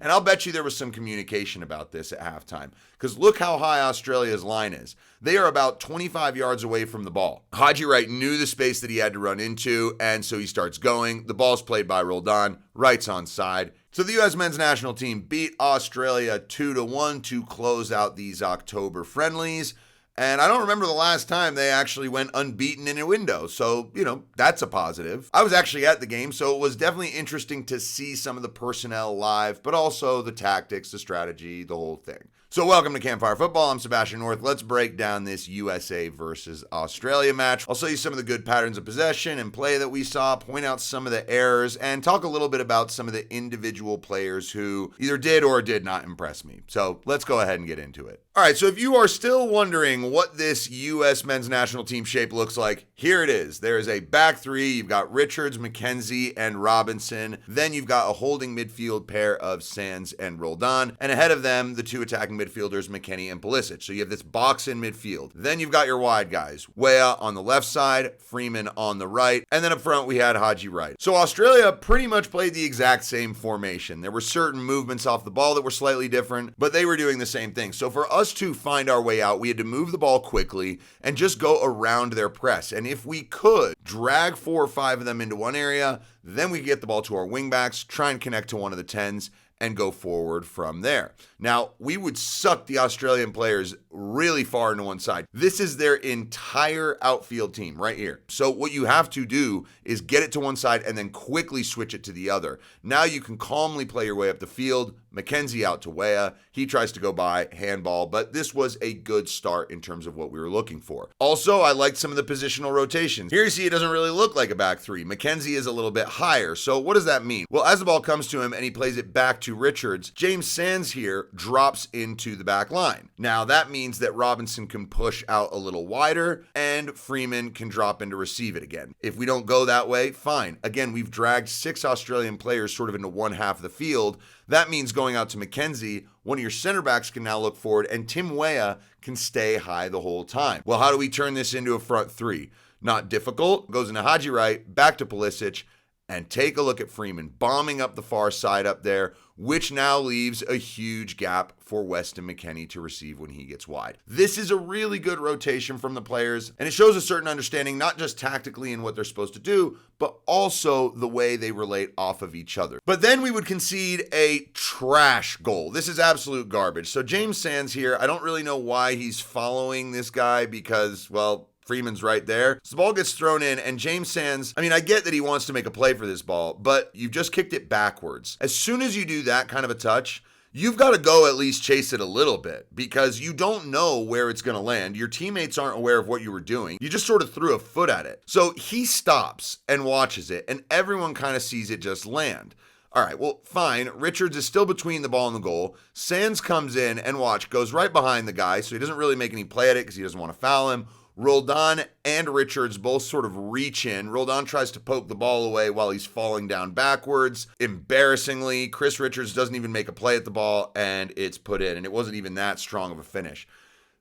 And I'll bet you there was some communication about this at halftime, because look how high Australia's line is. They are about 25 yards away from the ball. Haji Wright knew the space that he had to run into, and so he starts going. The ball's played by Roldan. Wright's onside. So the U.S. men's national team beat Australia 2-1 to close out these October friendlies. And I don't remember the last time they actually went unbeaten in a window. So, that's a positive. I was actually at the game, so it was definitely interesting to see some of the personnel live, but also the tactics, the strategy, the whole thing. So welcome to Campfire Football. I'm Sebastian North. Let's break down this USA versus Australia match. I'll show you some of the good patterns of possession and play that we saw, point out some of the errors, and talk a little bit about some of the individual players who either did or did not impress me. So let's go ahead and get into it. All right, so if you are still wondering what this U.S. men's national team shape looks like, here it is. There is a back three. You've got Richards, McKenzie, and Robinson. Then you've got a holding midfield pair of Sands and Roldan. And ahead of them, the two attacking midfielders, McKennie and Pulisic. So you have this box in midfield. Then you've got your wide guys. Weah on the left side, Freeman on the right. And then up front, we had Haji Wright. So Australia pretty much played the exact same formation. There were certain movements off the ball that were slightly different, but they were doing the same thing. So for us to find our way out, we had to move the ball quickly and just go around their press. And if we could drag 4 or 5 of them into one area, then we could get the ball to our wingbacks, try and connect to one of the 10s, and go forward from there. Now, we would suck the Australian players really far into one side. This is their entire outfield team right here. So what you have to do is get it to one side and then quickly switch it to the other. Now you can calmly play your way up the field. McKenzie out to Weah. He tries to go by, handball, but this was a good start in terms of what we were looking for. Also, I liked some of the positional rotations. Here you see it doesn't really look like a back three. McKenzie is a little bit higher. So what does that mean? Well, as the ball comes to him and he plays it back to Richards, James Sands here drops into the back line. Now that means that Robinson can push out a little wider and Freeman can drop in to receive it again. If we don't go that way, fine. Again, we've dragged 6 Australian players sort of into one half of the field. That means going out to McKenzie, one of your center backs can now look forward, and Tim Weah can stay high the whole time. Well, how do we turn this into a front three? Not difficult. Goes into Haji Wright, back to Pulisic, and take a look at Freeman bombing up the far side up there, which now leaves a huge gap for Weston McKennie to receive when he gets wide. This is a really good rotation from the players, and it shows a certain understanding, not just tactically in what they're supposed to do, but also the way they relate off of each other. But then we would concede a trash goal. This is absolute garbage. So James Sands here, I don't really know why he's following this guy because, well, Freeman's right there. So the ball gets thrown in, and James Sands, I get that he wants to make a play for this ball, but you've just kicked it backwards. As soon as you do that kind of a touch, you've got to go at least chase it a little bit because you don't know where it's going to land. Your teammates aren't aware of what you were doing. You just sort of threw a foot at it. So he stops and watches it, and everyone kind of sees it just land. All right, well, fine. Richards is still between the ball and the goal. Sands comes in and goes right behind the guy, so he doesn't really make any play at it because he doesn't want to foul him. Roldan and Richards both sort of reach in. Roldan tries to poke the ball away while he's falling down backwards. Embarrassingly, Chris Richards doesn't even make a play at the ball, and it's put in, and it wasn't even that strong of a finish.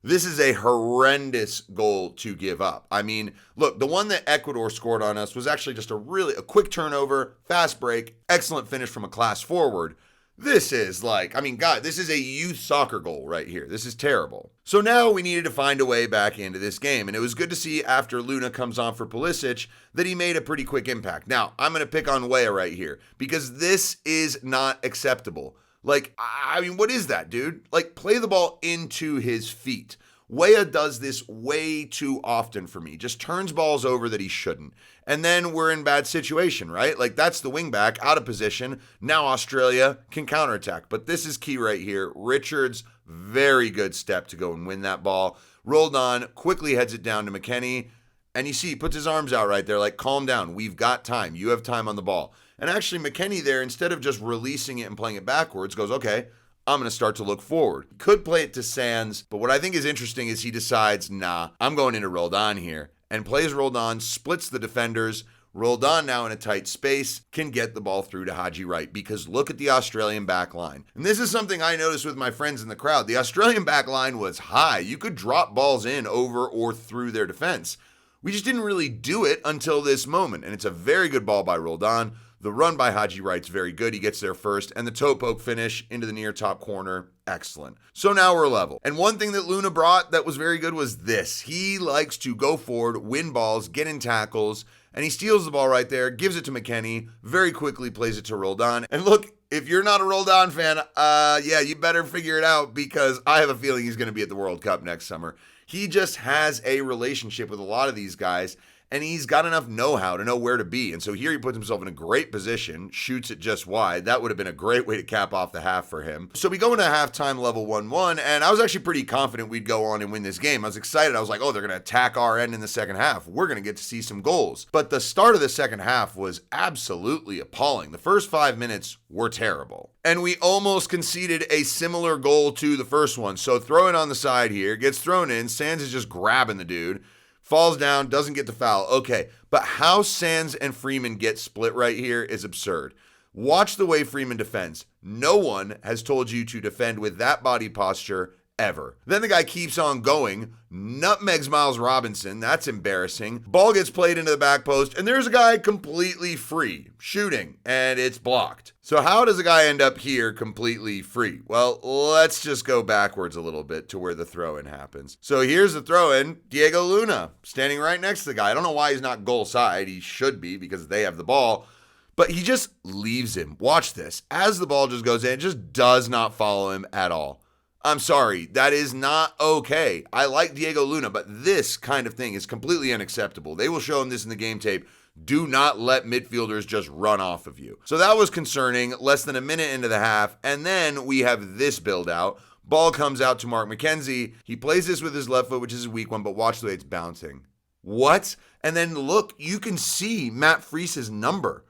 This is a horrendous goal to give up. Look, the one that Ecuador scored on us was actually just a quick turnover, fast break, excellent finish from a class forward. This is this is a youth soccer goal right here. This is terrible. So now we needed to find a way back into this game. And it was good to see after Luna comes on for Pulisic that he made a pretty quick impact. Now, I'm going to pick on Weah right here because this is not acceptable. What is that, dude? Play the ball into his feet. Weah does this way too often for me. Just turns balls over that he shouldn't. And then we're in bad situation, right? That's the wing back out of position. Now Australia can counterattack. But this is key right here. Richards, very good step to go and win that ball. Roldan quickly heads it down to McKennie. And you see, he puts his arms out right there, calm down. We've got time. You have time on the ball. And actually, McKennie there, instead of just releasing it and playing it backwards, goes, okay, I'm going to start to look forward. Could play it to Sands, but what I think is interesting is he decides, nah, I'm going into Roldan here, and plays Roldan, splits the defenders. Roldan now in a tight space can get the ball through to Haji Wright because look at the Australian back line. And this is something I noticed with my friends in the crowd. The Australian back line was high. You could drop balls in over or through their defense. We just didn't really do it until this moment, and it's a very good ball by Roldan. The run by Haji Wright's very good. He gets there first, and the toe poke finish into the near top corner, excellent. So now we're level. And one thing that Luna brought that was very good was this. He likes to go forward, win balls, get in tackles, and he steals the ball right there, gives it to McKennie, very quickly plays it to Roldan. And look, if you're not a Roldan fan, yeah, you better figure it out, because I have a feeling he's going to be at the World Cup next summer. He just has a relationship with a lot of these guys, and he's got enough know-how to know where to be. And so here he puts himself in a great position, shoots it just wide. That would have been a great way to cap off the half for him. So we go into halftime level 1-1, and I was actually pretty confident we'd go on and win this game. I was excited. I was like, oh, they're going to attack our end in the second half. We're going to get to see some goals. But the start of the second half was absolutely appalling. The first 5 minutes were terrible. And we almost conceded a similar goal to the first one. So throw it on the side here, gets thrown in. Sands is just grabbing the dude. Falls down, doesn't get the foul. Okay, but how Sands and Freeman get split right here is absurd. Watch the way Freeman defends. No one has told you to defend with that body posture ever. Then the guy keeps on going, nutmegs Miles Robinson. That's embarrassing. Ball gets played into the back post, and there's a guy completely free, shooting, and it's blocked. So how does a guy end up here completely free? Well, let's just go backwards a little bit to where the throw-in happens. So here's the throw-in, Diego Luna, standing right next to the guy. I don't know why he's not goal side. He should be, because they have the ball. But he just leaves him. Watch this. As the ball just goes in, it just does not follow him at all. I'm sorry, that is not okay. I like Diego Luna, but this kind of thing is completely unacceptable. They will show him this in the game tape. Do not let midfielders just run off of you. So that was concerning. Less than a minute into the half, and then we have this build out. Ball comes out to Mark McKenzie. He plays this with his left foot, which is a weak one, but watch the way it's bouncing. What? And then look, you can see Matt Fries's number.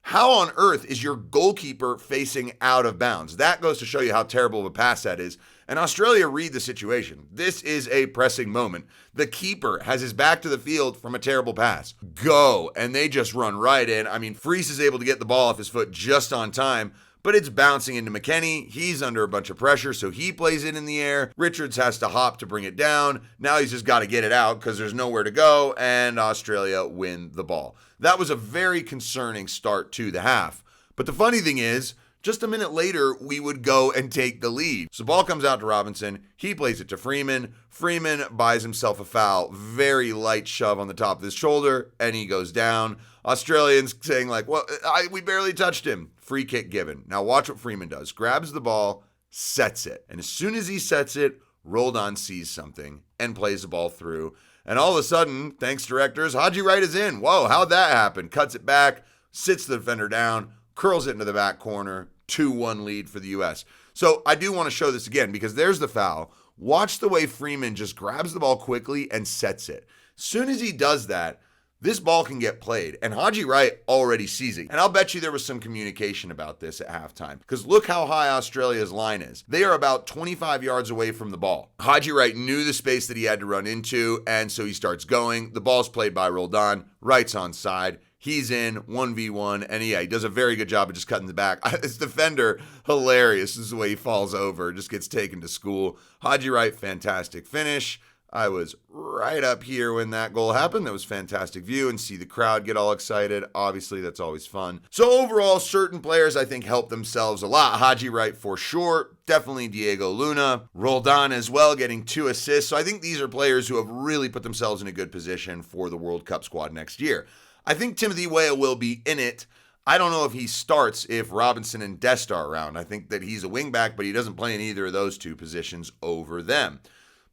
How on earth is your goalkeeper facing out of bounds? That goes to show you how terrible of a pass that is. And Australia read the situation. This is a pressing moment. The keeper has his back to the field from a terrible pass. Go. And they just run right in. I mean, Fries is able to get the ball off his foot just on time, but it's bouncing into McKennie. He's under a bunch of pressure, so he plays it in the air. Richards has to hop to bring it down. Now he's just got to get it out because there's nowhere to go, and Australia win the ball. That was a very concerning start to the half. But the funny thing is, just a minute later, we would go and take the lead. So ball comes out to Robinson. He plays it to Freeman. Freeman buys himself a foul. Very light shove on the top of his shoulder, and he goes down. Australians saying like, well, we barely touched him. Free kick given. Now watch what Freeman does. Grabs the ball, sets it. And as soon as he sets it, Roldan sees something and plays the ball through. And all of a sudden, thanks directors, Haji Wright is in. Whoa, how'd that happen? Cuts it back, sits the defender down, curls it into the back corner. 2-1 lead for the U.S. So I do want to show this again because there's the foul. Watch the way Freeman just grabs the ball quickly and sets it. As soon as he does that, this ball can get played, and Haji Wright already sees it. And I'll bet you there was some communication about this at halftime, because look how high Australia's line is. They are about 25 yards away from the ball. Haji Wright knew the space that he had to run into, and so he starts going. The ball's played by Roldan. Wright's on side. He's in 1v1, and yeah, he does a very good job of just cutting the back. This defender, hilarious. This is the way he falls over, just gets taken to school. Haji Wright, fantastic finish. I was right up here when that goal happened. That was fantastic view, and see the crowd get all excited. Obviously, that's always fun. So overall, certain players I think helped themselves a lot. Haji Wright for sure. Definitely Diego Luna. Roldan as well, getting 2 assists. So I think these are players who have really put themselves in a good position for the World Cup squad next year. I think Timothy Weah will be in it. I don't know if he starts if Robinson and Dest are around. I think that he's a wingback, but he doesn't play in either of those two positions over them.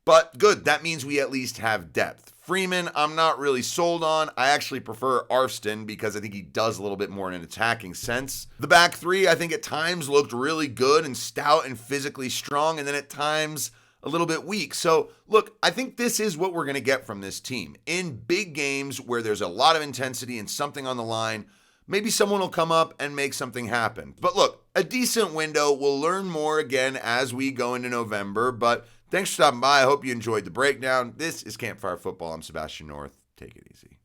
But good, that means we at least have depth. Freeman, I'm not really sold on. I actually prefer Arfston because I think he does a little bit more in an attacking sense. The back three, I think at times looked really good and stout and physically strong, and then at times a little bit weak. So look, I think this is what we're going to get from this team. In big games where there's a lot of intensity and something on the line, maybe someone will come up and make something happen. But look, a decent window. We'll learn more again as we go into November, but thanks for stopping by. I hope you enjoyed the breakdown. This is Campfire Football. I'm Sebastian North. Take it easy.